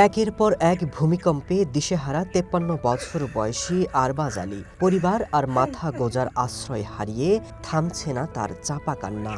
একের পর এক ভূমিকম্পে দিশেহারা ৫৩ বছর বয়সী আরবাজ আলী পরিবার আর মাথা গোজার আশ্রয় হারিয়ে থামছে না তার চাপা কান্না।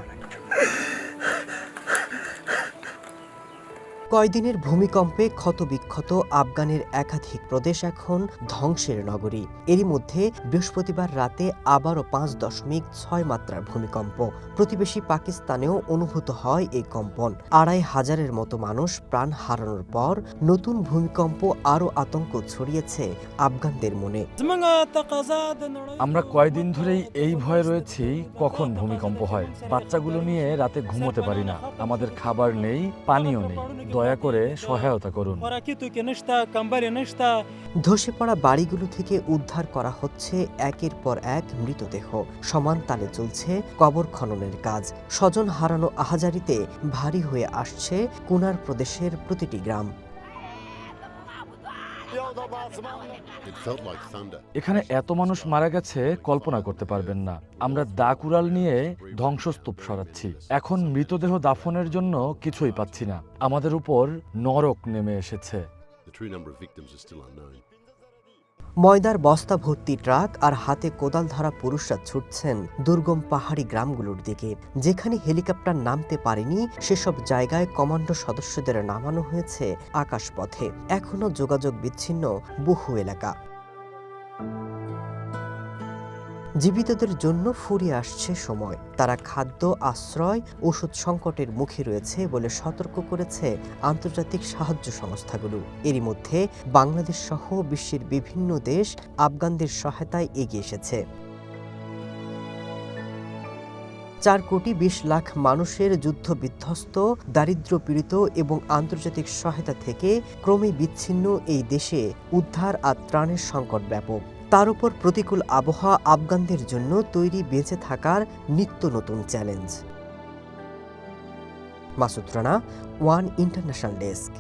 কয়দিনের ভূমিকম্পে ক্ষতবিক্ষত আফগানের একাধিক প্রদেশ এখন ধ্বংসের নগরী। এরই মধ্যে বৃহস্পতিবার রাতে আবারও ৫.৬ মাত্রার ভূমিকম্প। প্রতিবেশী পাকিস্তানেও অনুভূত হয় এই কম্পন। ২৫০০-এর মতো মানুষ প্রাণ হারানোর পর নতুন ভূমিকম্প আরও আতঙ্ক ছড়িয়েছে আফগানদের মনে। আমরা কয়দিন ধরেই এই ভয়ে রয়েছি কখন ভূমিকম্প হয়। বাচ্চাগুলো নিয়ে রাতে ঘুমোতে পারি না। আমাদের খাবার নেই, পানিও নেই। দয়া করে সহায়তা করুন। ধসে পড়া বাড়িগুলো থেকে উদ্ধার করা হচ্ছে একের পর এক মৃতদেহ। সমান তালে চলছে কবর খননের কাজ। স্বজন হারানো আহাজারিতে ভারী হয়ে আসছে কুনার প্রদেশের প্রতিটি গ্রাম। এখানে এত মানুষ মারা গেছে কল্পনা করতে পারবেন না। আমরা দা কুড়াল নিয়ে ধ্বংসস্তূপ সরাচ্ছি। এখন মৃতদেহ দাফনের জন্য কিছুই পাচ্ছি না। আমাদের উপর নরক নেমে এসেছে। ময়দার বস্তা ভর্তি ট্রাক আর হাতে কোদাল ধরা পুরুষরা ছুটছেন দুর্গম পাহাড়ি গ্রামগুলোর দিকে। যেখানে হেলিকপ্টার নামতে পারেনি সেসব জায়গায় কমান্ডো সদস্যদের নামানো হয়েছে আকাশপথে। এখনো যোগাযোগ বিচ্ছিন্ন বহু এলাকা। জীবিতদের জন্য ফুরিয়ে আসছে সময়। তারা খাদ্য, আশ্রয়, ওষুধ সংকটের মুখে রয়েছে বলে সতর্ক করেছে আন্তর্জাতিক সাহায্য সংস্থাগুলো। এরই মধ্যে বাংলাদেশ সহ বিশ্বের বিভিন্ন দেশ আফগানদের সহায়তায় এগিয়ে এসেছে। ৪,২০,০০,০০০ মানুষের যুদ্ধ বিধ্বস্ত, দারিদ্র্যপীড়িত এবং আন্তর্জাতিক সহায়তা থেকে ক্রমে বিচ্ছিন্ন এই দেশে উদ্ধার আর ত্রাণের সংকট ব্যাপক। তার উপর প্রতিকূল আবহাওয়া আফগানদের জন্য তৈরি বেঁচে থাকার নিত্য নতুন challenge. Masud Rana, one international desk.